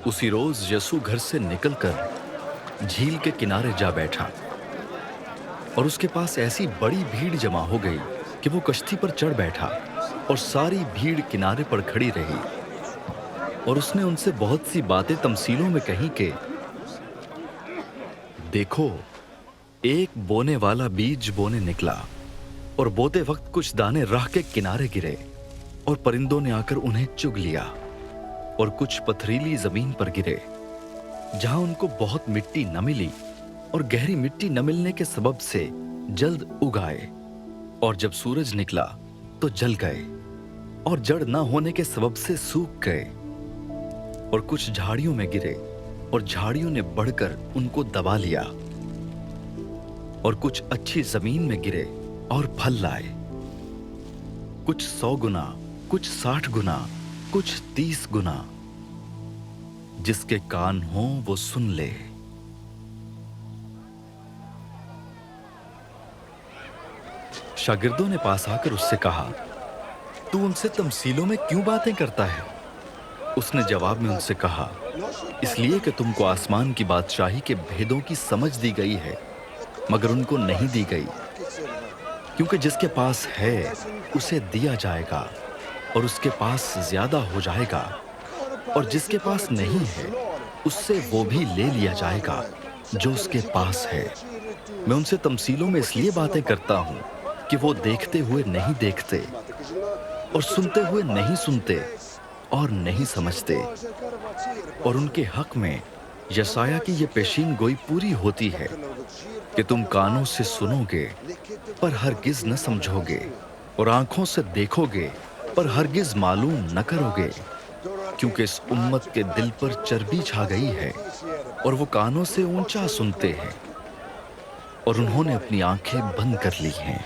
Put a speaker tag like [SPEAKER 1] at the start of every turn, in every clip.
[SPEAKER 1] उसी रोज यसू घर से निकलकर झील के किनारे जा बैठा और उसके पास ऐसी बड़ी भीड़ जमा हो गई कि वो कश्ती पर चढ़ बैठा और सारी भीड़ किनारे पर खड़ी रही। और उसने उनसे बहुत सी बातें तमसीलों में कही कि देखो, एक बोने वाला बीज बोने निकला और बोते वक्त कुछ दाने राह के किनारे गिरे और परिंदों ने आकर उन्हें चुग लिया। और कुछ पथरीली जमीन पर गिरे जहां उनको बहुत मिट्टी न मिली और गहरी मिट्टी न मिलने के सबब से जल्द उग आए। और जब सूरज निकला तो जल गए और जड़ न होने के सबब से सूख गए। और कुछ झाड़ियों में गिरे और झाड़ियों ने बढ़कर उनको दबा लिया। और कुछ अच्छी जमीन में गिरे और फल लाए, कुछ 100 गुना, कुछ 60 गुना, कुछ 30 गुना। जिसके कान हो वो सुन ले। शागिर्दों ने पास आकर उससे कहा, तू उनसे तमसीलों में क्यों बातें करता है? उसने जवाब में उनसे कहा, इसलिए कि तुमको आसमान की बादशाही के भेदों की समझ दी गई है, मगर उनको नहीं दी गई। क्योंकि जिसके पास है उसे दिया जाएगा और उसके पास ज्यादा हो जाएगा, और जिसके पास नहीं है उससे वो भी ले लिया जाएगा जो उसके पास है। मैं उनसे तमसीलों में इसलिए बातें करता हूं कि वो देखते हुए नहीं देखते और सुनते हुए नहीं सुनते और नहीं समझते। और उनके हक में यशाया की ये पेशीन गोई पूरी होती है कि तुम कानों से सुनोगे पर हरगिज न समझोगे, और आंखों से देखोगे पर हरगिज मालूम न करोगे। क्योंकि इस उम्मत के दिल पर चर्बी छा गई है और वो कानों से ऊंचा सुनते हैं और उन्होंने अपनी आंखें बंद कर ली हैं,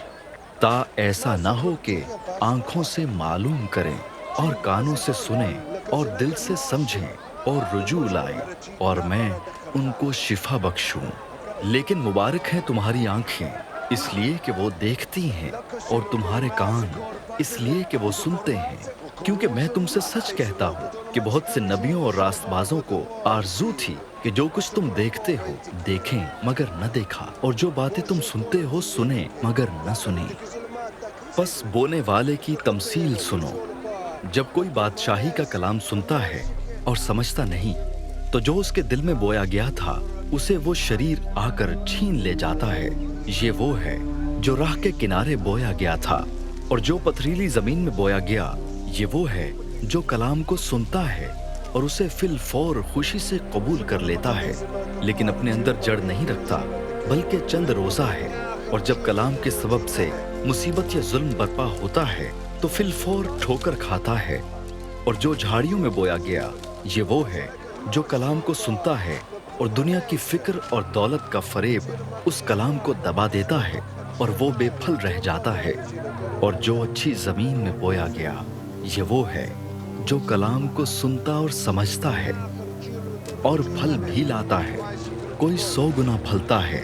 [SPEAKER 1] ता ऐसा ना हो कि आंखों से मालूम करें और कानों से सुने और दिल से समझें और रुजू लाएं और मैं उनको शिफा बख्शूं। लेकिन मुबारक हैं तुम्हारी आंखें, इसलिए कि वो देखती हैं, और तुम्हारे कान इसलिए कि वो सुनते हैं। क्योंकि मैं तुमसे सच कहता हूँ कि बहुत से नबियों और रास्तबाजों को आरजू थी कि जो कुछ तुम देखते हो देखें मगर न देखा, और जो बातें तुम सुनते हो सुने मगर न सुनी। बस बोने वाले की तमसील सुनो। जब कोई बादशाही का कलाम सुनता है और समझता नहीं, तो जो उसके दिल में बोया गया था उसे वो शरीर आकर छीन ले जाता है। ये वो है जो राह के किनारे बोया गया था। और जो पथरीली जमीन में बोया गया, ये वो है जो कलाम को सुनता है और उसे फिल फौर खुशी से कबूल कर लेता है, लेकिन अपने अंदर जड़ नहीं रखता, बल्कि चंद रोजा है। और जब कलाम के सबब से मुसीबत या जुल्म बर्पा होता है तो फिल फौर ठोकर खाता है। और जो झाड़ियों में बोया गया, ये वो है जो कलाम को सुनता है और दुनिया की फिक्र और दौलत का फरेब उस कलाम को दबा देता है और वो बेफल रह जाता है। और जो अच्छी जमीन में बोया गया, ये वो है जो कलाम को सुनता और समझता है और फल भी लाता है। कोई 100 गुना फलता है,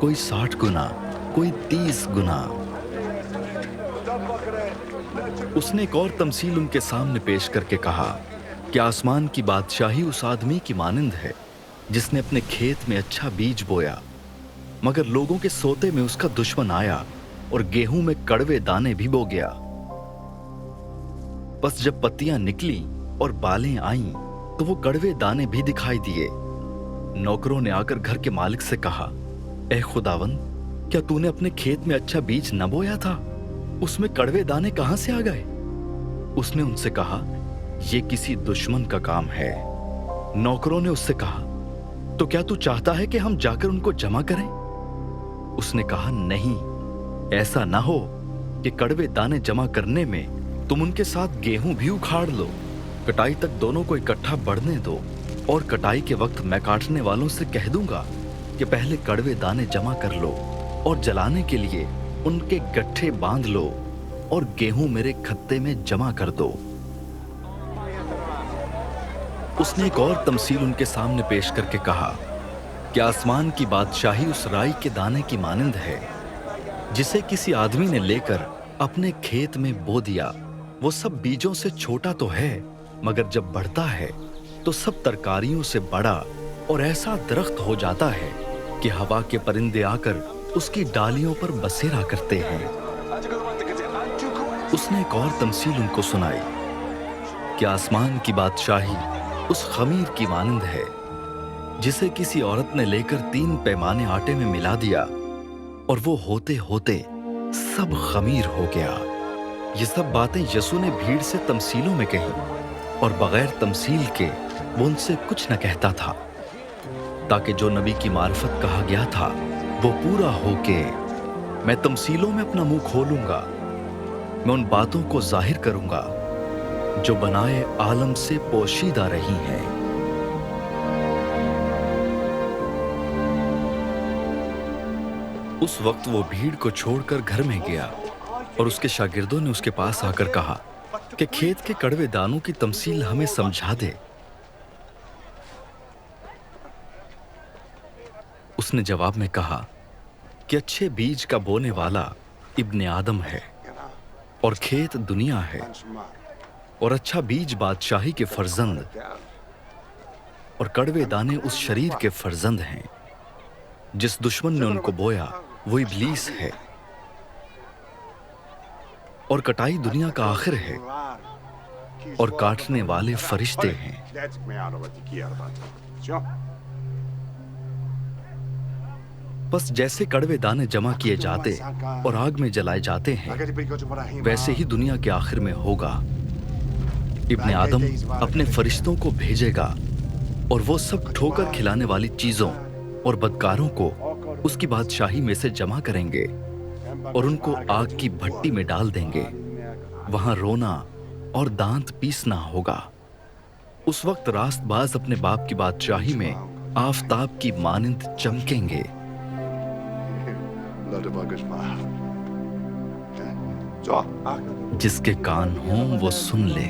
[SPEAKER 1] कोई 60 गुना, कोई 30 गुना। उसने एक और तमसील उनके सामने पेश करके कहा कि आसमान की बादशाही उस आदमी की मानिंद है जिसने अपने खेत में अच्छा बीज बोया, मगर लोगों के सोते में उसका दुश्मन आया और गेहूं में कड़वे दाने भी बो गया। बस जब पत्तियां निकली और बालें आईं तो वो कड़वे दाने भी दिखाई दिए। नौकरों ने आकर घर के मालिक से कहा, ए खुदावंद, क्या तूने अपने खेत में अच्छा बीज न बोया था? उसमें कड़वे दाने कहां से आ गए? उसने उनसे कहा, ये किसी दुश्मन का काम है। नौकरों ने उससे कहा, तो क्या तू चाहता है कि हम जाकर उनको जमा करें? उसने कहा, नहीं, ऐसा ना हो कि कड़वे दाने जमा करने में तुम उनके साथ गेहूं भी उखाड़ लो। कटाई तक दोनों को इकट्ठा बढ़ने दो, और कटाई के वक्त मैं काटने वालों से कह दूंगा कि पहले कड़वे दाने जमा कर लो और जलाने के लिए उनके गट्ठे बांध लो, और गेहूं मेरे खत्ते में जमा कर दो। उसने एक और तमसील उनके सामने पेश करके कहा कि आसमान की बादशाही उस राई के दाने की मानिंद है जिसे किसी आदमी ने लेकर अपने खेत में बो दिया। वो सब बीजों से छोटा तो है, मगर जब बढ़ता है तो सब तरकारियों से बड़ा और ऐसा दरख्त हो जाता है कि हवा के परिंदे आकर उसकी डालियों पर बसेरा करते हैं। उसने एक और तमसील उनको सुनाई कि आसमान की बादशाही उस खमीर की मानंद है जिसे किसी औरत ने लेकर 3 पैमाने आटे में मिला दिया और वो होते होते सब खमीर हो गया। ये सब बातें यसू ने भीड़ से तमसीलों में कही और बगैर तमसील के वो उनसे कुछ न कहता था, ताकि जो नबी की मार्फत कहा गया था वो पूरा हो के मैं तमसीलों में अपना मुंह खोलूंगा, मैं उन बातों को जाहिर करूंगा जो बनाए आलम से पोशीदा रही हैं। उस वक्त वो भीड़ को छोड़कर घर में गया और उसके शागिर्दों ने उसके पास आकर कहा कि खेत के कड़वे दानों की तमसील हमें समझा दे। उसने जवाब में कहा कि अच्छे बीज का बोने वाला इब्ने आदम है और खेत दुनिया है, और अच्छा बीज बादशाही के फर्जंद और कड़वे दाने उस शरीर के फर्जंद हैं। जिस दुश्मन ने उनको बोया वो इब्लीस है, और कटाई दुनिया का आखिर है और काटने वाले फरिश्ते हैं। बस जैसे कड़वे दाने जमा किए जाते और आग में जलाए जाते हैं, वैसे ही दुनिया के आखिर में होगा। इब्ने आदम अपने फरिश्तों को भेजेगा और वो सब ठोकर खिलाने वाली चीजों और बदकारों को उसकी बादशाही में से जमा करेंगे और उनको आग की भट्टी में डाल देंगे। वहां रोना और दांत पीसना होगा। उस वक्त रास्तबाज अपने बाप की बादशाही में आफताब की मानिंद चमकेंगे। जिसके कान हों वो सुन ले।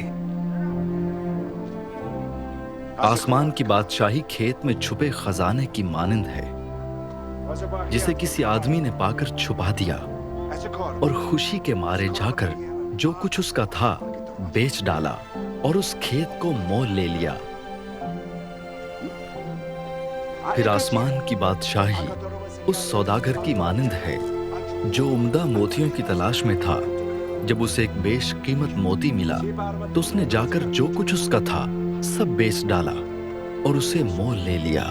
[SPEAKER 1] आसमान की बादशाही खेत में छुपे खजाने की मानिंद है जिसे किसी आदमी ने पाकर छुपा दिया और खुशी के मारे जाकर जो कुछ उसका था बेच डाला और उस खेत को मोल ले लिया। फिर आसमान की बादशाही उस सौदागर की मानिंद है जो उम्दा मोतियों की तलाश में था। जब उसे एक बेशकीमत मोती मिला तो उसने जाकर जो कुछ उसका था सब बेच डाला और उसे मोल ले लिया।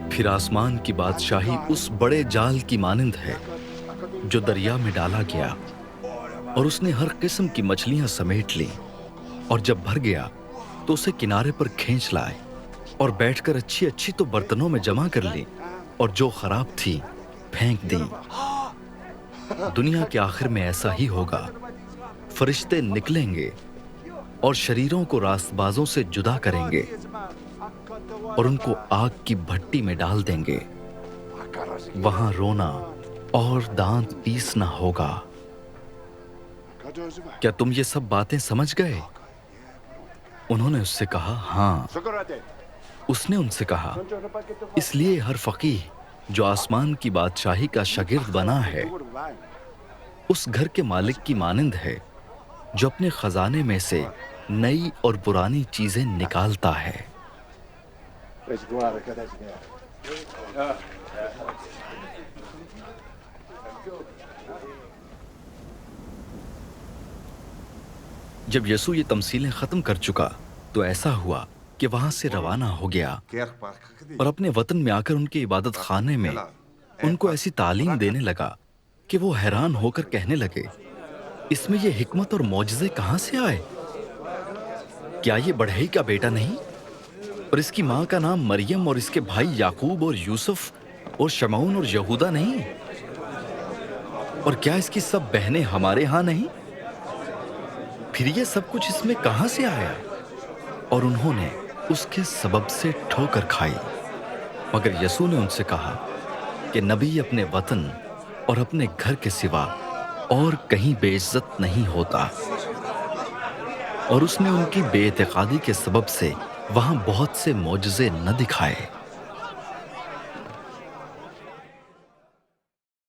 [SPEAKER 1] फिर आसमान की बादशाही उस बड़े जाल की मानिंद है जो दरिया में डाला गया और उसने हर किस्म की मछलियां समेट ली, और जब भर गया तो उसे किनारे पर खींच लाए और बैठकर अच्छी अच्छी तो बर्तनों में जमा कर ली और जो खराब थी फेंक दी। दुनिया के आखिर में ऐसा ही होगा। फरिश्ते निकलेंगे और शरीरों को रास्तबाजों से जुदा करेंगे और उनको आग की भट्टी में डाल देंगे। वहां रोना और दांत पीसना होगा। क्या तुम ये सब बातें समझ गए? उन्होंने उससे कहा, हाँ। उसने उनसे कहा, इसलिए हर फकीह जो आसमान की बादशाही का शागिर्द बना है उस घर के मालिक की मानिंद है जो अपने खजाने में से नई और पुरानी चीजें निकालता है। जब यसू ये तमसीलें खत्म कर चुका तो ऐसा हुआ कि वहां से रवाना हो गया और अपने वतन में आकर उनके इबादत खाने में उनको ऐसी तालीम देने लगा कि वो हैरान होकर कहने लगे, इसमें ये हिकमत और मौजज़े कहां से आए? क्या ये बढ़ई का बेटा नहीं? और इसकी मां का नाम मरियम और इसके भाई याकूब और यूसुफ और शमऊन और यहूदा नहीं? और क्या इसकी सब बहनें हमारे यहां नहीं? फिर ये सब कुछ इसमें कहां से आया? और उन्होंने उसके सबब से ठोकर खाई। मगर यसू ने उनसे कहा कि नबी अपने वतन और अपने घर के सिवा और कहीं बेइज्जत नहीं होता। और उसने उनकी बेइत्तेकादी के सबब से वहां बहुत से मौजज़े न दिखाए।